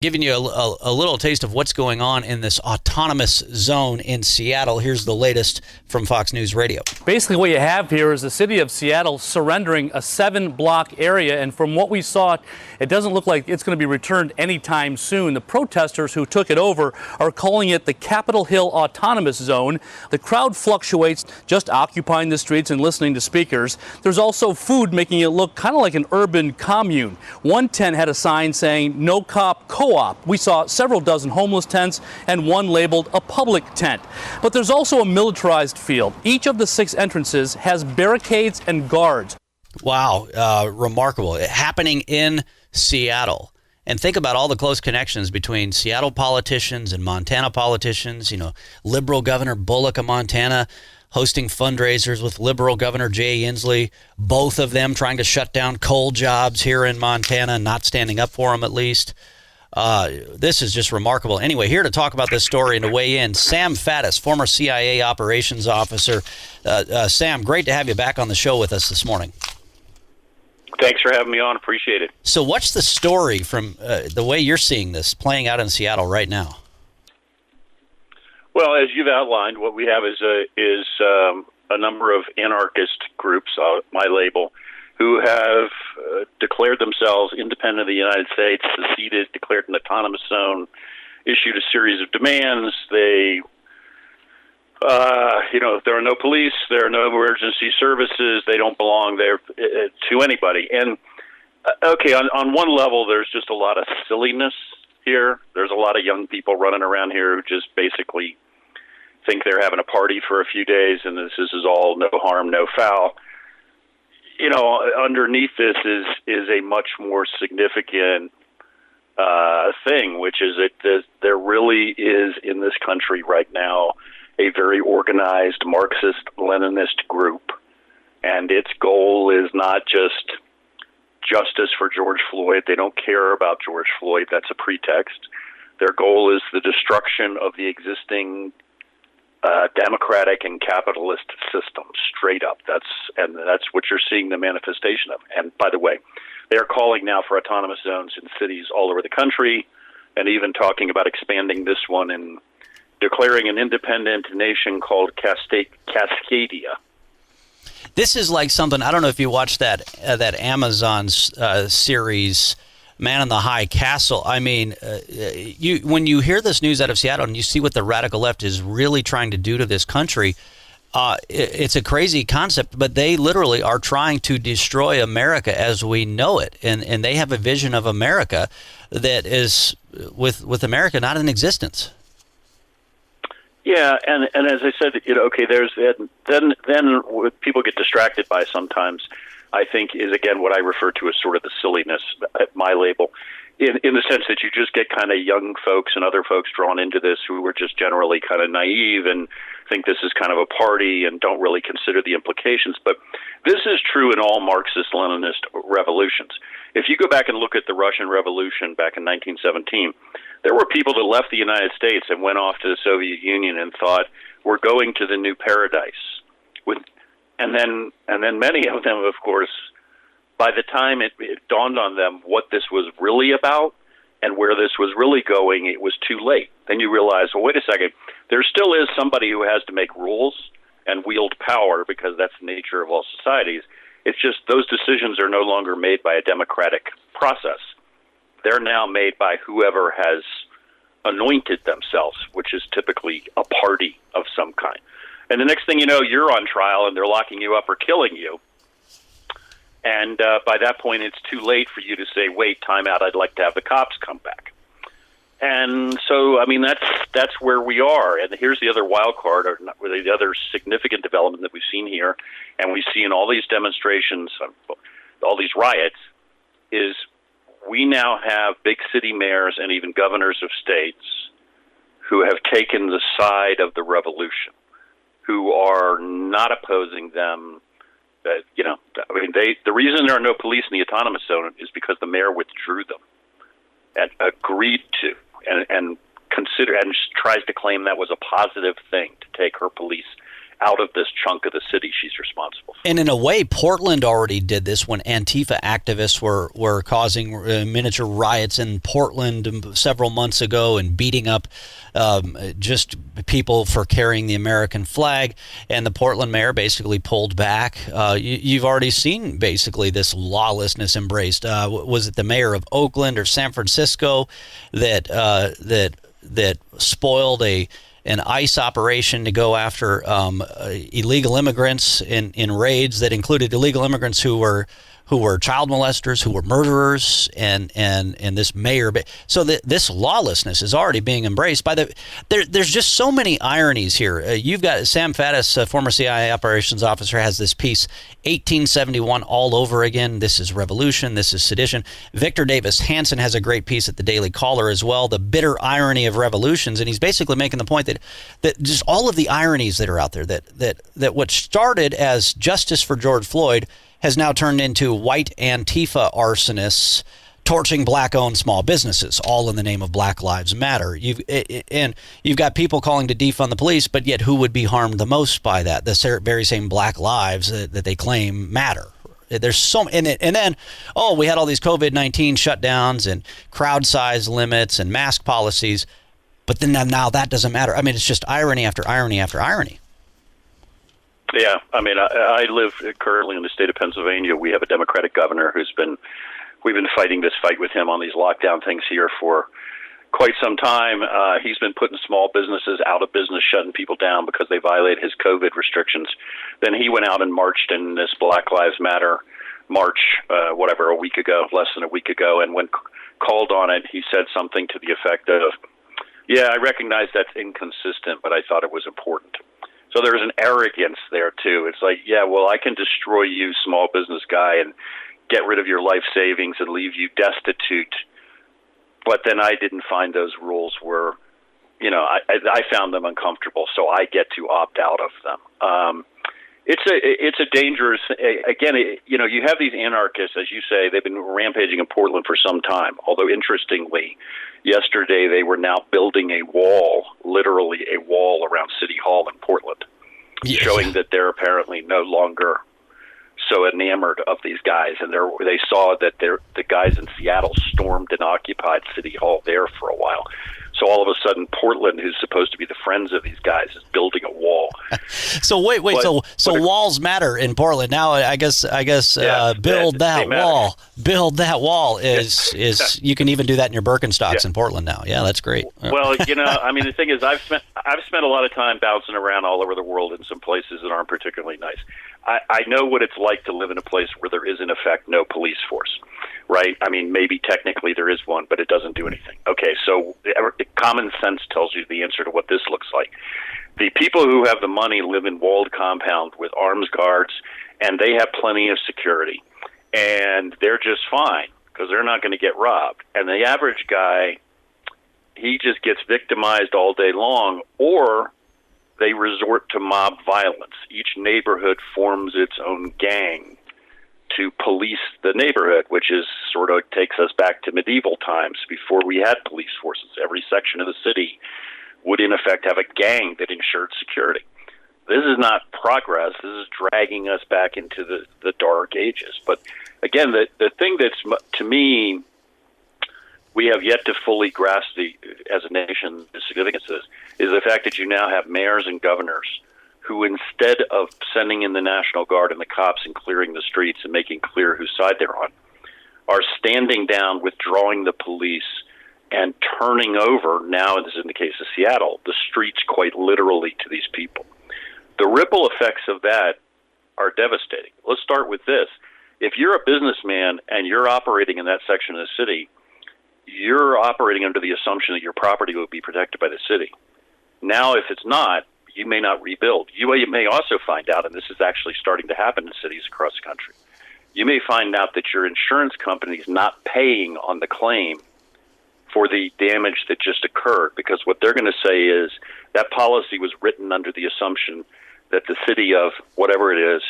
Giving you a little taste of what's going on in this autonomous zone in Seattle. Here's the latest from Fox News Radio. Basically what you have here is the city of Seattle surrendering a 7-block area, and from what we saw, it doesn't look like it's going to be returned anytime soon. The protesters who took it over are calling it the Capitol Hill Autonomous Zone. The crowd fluctuates, just occupying the streets and listening to speakers. There's also food, making it look kind of like an urban commune. One tent had a sign saying "No Cop Co-op." We saw several dozen homeless tents and one labeled a public tent. But there's also a militarized field. Each of the 6 entrances has barricades and guards. Wow, remarkable. Happening in Seattle. And think about all the close connections between Seattle politicians and Montana politicians. You know, liberal Governor Bullock of Montana hosting fundraisers with liberal Governor Jay Inslee, both of them trying to shut down coal jobs here in Montana, not standing up for them at least. This is just remarkable. Anyway, here to talk about this story and to weigh in, Sam Faddis, former CIA operations officer. Sam, great to have you back on the show with us this morning. Thanks for having me on. Appreciate it. So what's the story from the way you're seeing this playing out in Seattle right now? Well, as you've outlined, what we have is a number of anarchist groups, my label, who have declared themselves independent of the United States, seceded, declared an autonomous zone, issued a series of demands. They, there are no police, there are no emergency services, they don't belong there to anybody. And, on one level, there's just a lot of silliness here. There's a lot of young people running around here who just basically think they're having a party for a few days, and this is all no harm, no foul. Underneath this is a much more significant thing, which is that there really is in this country right now a very organized Marxist-Leninist group, and its goal is not just justice for George Floyd. They don't care about George Floyd. That's a pretext. Their goal is the destruction of the existing democratic and capitalist system, straight up. That's what you're seeing the manifestation of. And by the way, they are calling now for autonomous zones in cities all over the country, and even talking about expanding this one and declaring an independent nation called Cascadia. This is like something, I don't know if you watched that Amazon series, Man in the High Castle. I mean, when you hear this news out of Seattle and you see what the radical left is really trying to do to this country, it's a crazy concept, but they literally are trying to destroy America as we know it. And they have a vision of America that is with America not in existence. Yeah, and as I said, there's then what people get distracted by sometimes, I think, is again what I refer to as sort of the silliness at my label, in the sense that you just get kind of young folks and other folks drawn into this who are just generally kind of naive and think this is kind of a party and don't really consider the implications. But this is true in all Marxist-Leninist revolutions. If you go back and look at the Russian Revolution back in 1917, there were people that left the United States and went off to the Soviet Union and thought, we're going to the new paradise. And then many of them, of course, by the time it dawned on them what this was really about and where this was really going, it was too late. Then you realize, well, wait a second, there still is somebody who has to make rules and wield power, because that's the nature of all societies. It's just those decisions are no longer made by a democratic process. They're now made by whoever has anointed themselves, which is typically a party of some kind. And the next thing you know, you're on trial and they're locking you up or killing you. And by that point, it's too late for you to say, wait, time out, I'd like to have the cops come back. And so, I mean, that's where we are. And here's the other wild card, or the other significant development that we've seen here, and we see in all these demonstrations, all these riots, is we now have big city mayors and even governors of states who have taken the side of the revolution, who are not opposing them. The reason there are no police in the autonomous zone is because the mayor withdrew them and agreed to and tries to claim that was a positive thing to take her police out of this chunk of the city she's responsible for. And in a way, Portland already did this when Antifa activists were causing miniature riots in Portland several months ago and beating up just people for carrying the American flag. And the Portland mayor basically pulled back. You've already seen basically this lawlessness embraced. Was it the mayor of Oakland or San Francisco that spoiled an ICE operation to go after illegal immigrants in raids that included illegal immigrants who were child molesters, who were murderers, and this mayor. So this lawlessness is already being embraced by there's just so many ironies here. You've got Sam Faddis, former CIA operations officer, has this piece, 1871 all over again. This is revolution. This is sedition. Victor Davis Hanson has a great piece at the Daily Caller as well, the bitter irony of revolutions, and he's basically making the point that just all of the ironies that are out there, that what started as justice for George Floyd has now turned into white Antifa arsonists torching black-owned small businesses, all in the name of Black Lives Matter. You've got people calling to defund the police, but yet who would be harmed the most by that? The very same black lives that they claim matter. There's so, and then we had all these COVID-19 shutdowns and crowd size limits and mask policies, but then now that doesn't matter. I mean, it's just irony after irony after irony. Yeah, I mean, I live currently in the state of Pennsylvania. We have a Democratic governor we've been fighting this fight with him on these lockdown things here for quite some time. He's been putting small businesses out of business, shutting people down because they violate his COVID restrictions. Then he went out and marched in this Black Lives Matter march, a week ago, less than a week ago. And when called on it, he said something to the effect of, yeah, I recognize that's inconsistent, but I thought it was important. So there's an arrogance there, too. It's like, yeah, well, I can destroy you, small business guy, and get rid of your life savings and leave you destitute. But then I didn't find those rules were, I found them uncomfortable, so I get to opt out of them. It's a dangerous, again, you have these anarchists, as you say, they've been rampaging in Portland for some time, although interestingly, yesterday they were now building a wall, literally a wall around City Hall in Portland, showing that they're apparently no longer so enamored of these guys. And they saw that the guys in Seattle stormed and occupied City Hall there for a while. So all of a sudden, Portland, who's supposed to be the friends of these guys, is building a wall. So wait. So walls matter in Portland now. I guess. Build that wall. Build that wall is you can even do that in your Birkenstocks in Portland now. Yeah, that's great. Well, I mean, the thing is, I've spent a lot of time bouncing around all over the world in some places that aren't particularly nice. I know what it's like to live in a place where there is, in effect, no police force, right? I mean, maybe technically there is one, but it doesn't do anything. Okay, so common sense tells you the answer to what this looks like. The people who have the money live in walled compound with armed guards, and they have plenty of security, and they're just fine because they're not going to get robbed. And the average guy, he just gets victimized all day long, or they resort to mob violence. Each neighborhood forms its own gang to police the neighborhood, which is sort of takes us back to medieval times before we had police forces. Every section of the city would, in effect, have a gang that ensured security. This is not progress. This is dragging us back into the dark ages. But again, the thing that's, to me, we have yet to fully grasp as a nation, the significance of this, is the fact that you now have mayors and governors who, instead of sending in the National Guard and the cops and clearing the streets and making clear whose side they're on, are standing down, withdrawing the police, and turning over, now this is in the case of Seattle, the streets quite literally to these people. The ripple effects of that are devastating. Let's start with this. If you're a businessman and you're operating in that section of the city, you're operating under the assumption that your property will be protected by the city. Now, if it's not, you may not rebuild. You may also find out, and this is actually starting to happen in cities across the country, you may find out that your insurance company is not paying on the claim for the damage that just occurred, because what they're going to say is that policy was written under the assumption that the city of whatever it is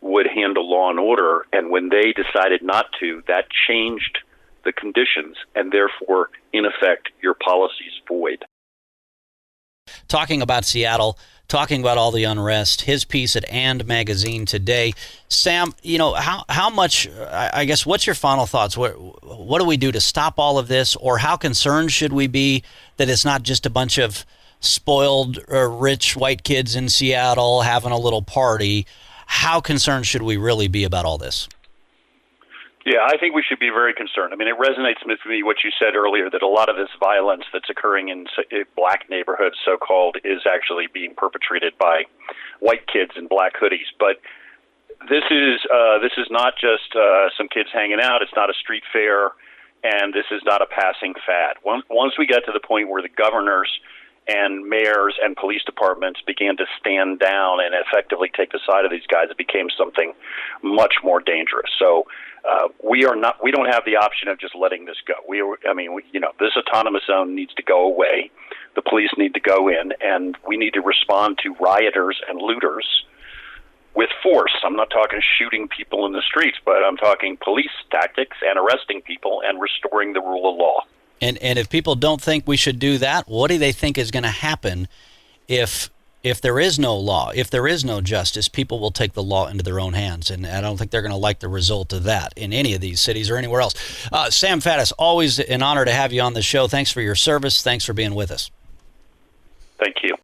would handle law and order, and when they decided not to, that changed the conditions, and therefore, in effect, your policy is void. talking about Seattle, talking about all the unrest. His piece at And Magazine today. Sam, how much? I guess what's your final thoughts? What do we do to stop all of this, or how concerned should we be that it's not just a bunch of spoiled, rich white kids in Seattle having a little party? How concerned should we really be about all this? Yeah, I think we should be very concerned. I mean, it resonates with me what you said earlier, that a lot of this violence that's occurring in black neighborhoods, so-called, is actually being perpetrated by white kids in black hoodies. But this is not just some kids hanging out. It's not a street fair, and this is not a passing fad. Once we get to the point where the governors and mayors and police departments began to stand down and effectively take the side of these guys, it became something much more dangerous. So we don't have the option of just letting this go. This autonomous zone needs to go away. The police need to go in, and we need to respond to rioters and looters with force. I'm not talking shooting people in the streets, but I'm talking police tactics and arresting people and restoring the rule of law. And if people don't think we should do that, what do they think is going to happen if there is no law, if there is no justice? People will take the law into their own hands, and I don't think they're going to like the result of that in any of these cities or anywhere else. Sam Faddis, always an honor to have you on the show. Thanks for your service. Thanks for being with us. Thank you.